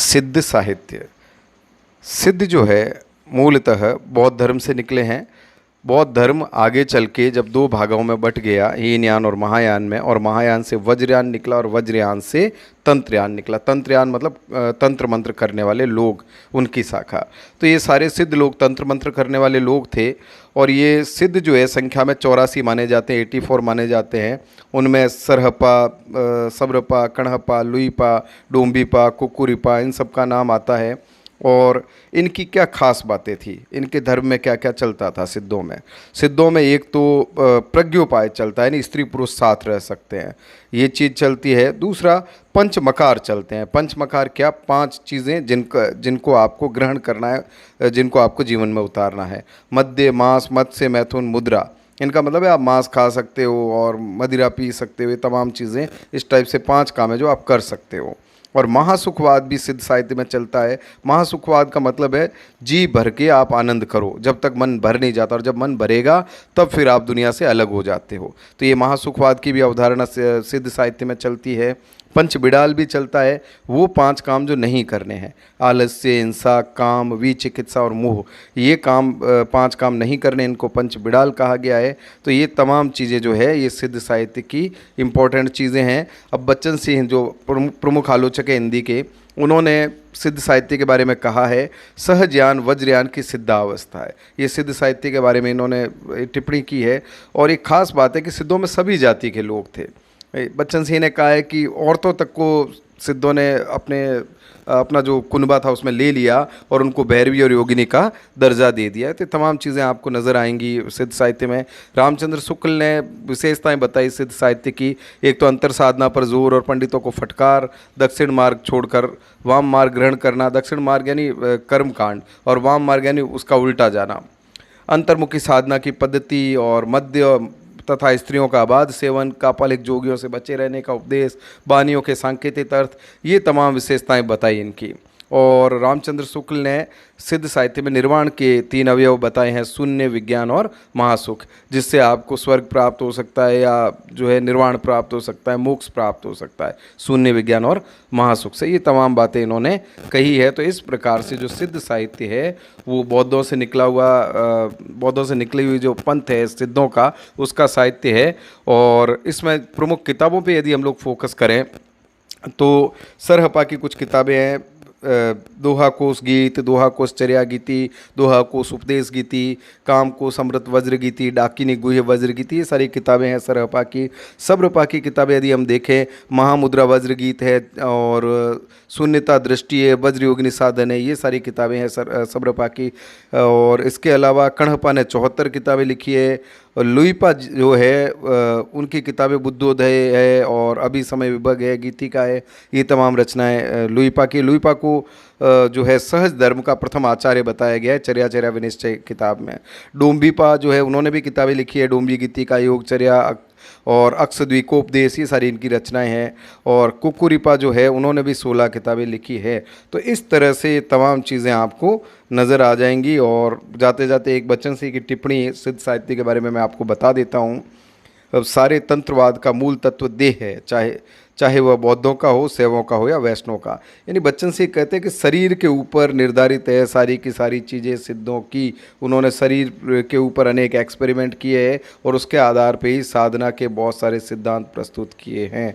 सिद्ध साहित्य। सिद्ध जो है मूलतः बौद्ध धर्म से निकले हैं। बौद्ध धर्म आगे चल के जब दो भागों में बट गया, हीनयान और महायान में, और महायान से वज्रयान निकला और वज्रयान से तंत्रयान निकला। तंत्रयान मतलब तंत्र मंत्र करने वाले लोग, उनकी शाखा। तो ये सारे सिद्ध लोग तंत्र मंत्र करने वाले लोग थे। और ये सिद्ध जो है संख्या में 84 माने जाते हैं, 84 माने जाते हैं। उनमें सरहपा, सब्रपा, कणहपा, लुईपा, डोम्बीपा, कुकुरीपा, इन सब का नाम आता है। और इनकी क्या खास बातें थी, इनके धर्म में क्या क्या चलता था सिद्धों में। सिद्धों में एक तो प्रज्ञोपाय चलता है, यानी स्त्री पुरुष साथ रह सकते हैं, ये चीज़ चलती है। दूसरा पंचमकार चलते हैं। पंचमकार क्या? 5 चीज़ें जिनको आपको ग्रहण करना है, जिनको आपको जीवन में उतारना है। मद्य, मांस, मत्स्य, मैथुन, मुद्रा। इनका मतलब है आप मांस खा सकते हो और मदिरा पी सकते हो, ये तमाम चीज़ें इस टाइप से 5 काम है जो आप कर सकते हो। और महासुखवाद भी सिद्ध साहित्य में चलता है। महासुखवाद का मतलब है जी भर के आप आनंद करो, जब तक मन भर नहीं जाता, और जब मन भरेगा तब फिर आप दुनिया से अलग हो जाते हो। तो ये महासुखवाद की भी अवधारणा सिद्ध साहित्य में चलती है। पंचबिडाल भी चलता है, वो 5 काम जो नहीं करने हैं, आलस्य, हिंसा, काम, विचिकित्सा और मोह, ये काम 5 काम नहीं करने, इनको पंचबिडाल कहा गया है। तो ये तमाम चीज़ें जो है ये सिद्ध साहित्य की इम्पोर्टेंट चीज़ें हैं। अब बच्चन सिंह जो प्रमुख आलोचक है हिंदी के, उन्होंने सिद्ध साहित्य के बारे में कहा है सहज्ञान वज्रयान की सिद्धावस्था है। ये सिद्ध साहित्य के बारे में इन्होंने टिप्पणी की है। और एक खास बात है कि सिद्धों में सभी जाति के लोग थे। बच्चन सिंह ने कहा है कि औरतों तक को सिद्धों ने अपना जो कुनबा था उसमें ले लिया और उनको भैरवी और योगिनी का दर्जा दे दिया। तो तमाम चीज़ें आपको नज़र आएंगी सिद्ध साहित्य में। रामचंद्र शुक्ल ने विशेषताएं बताई सिद्ध साहित्य की। एक तो अंतर साधना पर जोर और पंडितों को फटकार, दक्षिण मार्ग छोड़कर वाम मार्ग ग्रहण करना, दक्षिण मार्ग यानी कर्म कांड और वाम मार्ग यानी उसका उल्टा जाना, अंतर्मुखी साधना की पद्धति और मध्य तथा स्त्रियों का अबाध सेवन, कापालिक जोगियों से बचे रहने का उपदेश, बानियों के सांकेतिक अर्थ, ये तमाम विशेषताएं बताई इनकी। और रामचंद्र शुक्ल ने सिद्ध साहित्य में निर्वाण के 3 अवयव बताए हैं, शून्य, विज्ञान और महासुख, जिससे आपको स्वर्ग प्राप्त हो सकता है या जो है निर्वाण प्राप्त हो सकता है, मोक्ष प्राप्त हो सकता है, शून्य, विज्ञान और महासुख से। ये तमाम बातें इन्होंने कही है। तो इस प्रकार से जो सिद्ध साहित्य है वो बौद्धों से निकली हुई जो पंथ है सिद्धों का, उसका साहित्य है। और इसमें प्रमुख किताबों पे यदि हम लोग फोकस करें तो सरहपा की कुछ किताबें हैं, दोहा कोश गीत, दोहा कोश चर्या गीति, दोहा कोश उपदेश गीति, काम कोश अमृत वज्र गीति, डाकिनी गुह्य वज्र गीति, ये सारी किताबें हैं सरहपा की। सब्रपा की किताबें यदि हम देखें, महामुद्रा वज्र गीत है और शून्यता दृष्टि है, वज्र योगिनी साधन है, ये सारी किताबें हैं सब्रपा की। और इसके अलावा कणहपा ने 74 किताबें लिखी है। और लुईपा जो है उनकी किताबें बुद्धोदय है और अभी समय विभग है, गीतिका है, ये तमाम रचनाएं लुईपा की। लुईपा को जो है सहज धर्म का प्रथम आचार्य बताया गया है चर्या विनिश्चय किताब में। डोम्बीपा जो है उन्होंने भी किताबें लिखी है, डोम्बी गीतिका, योगचर्या और अक्षद्वीकोपदेश, ये सारी इनकी रचनाएं हैं। और कुकुरीपा जो है उन्होंने भी 16 किताबें लिखी है। तो इस तरह से तमाम चीज़ें आपको नज़र आ जाएंगी। और जाते जाते एक बच्चन सिंह की टिप्पणी सिद्ध साहित्य के बारे में मैं आपको बता देता हूँ। अब सारे तंत्रवाद का मूल तत्व देह है, चाहे वह बौद्धों का हो, शैवों का हो या वैष्णव का। यानी बच्चन सिंह कहते हैं कि शरीर के ऊपर निर्धारित है सारी की सारी चीज़ें सिद्धों की। उन्होंने शरीर के ऊपर अनेक एक्सपेरिमेंट किए हैं और उसके आधार पर ही साधना के बहुत सारे सिद्धांत प्रस्तुत किए हैं।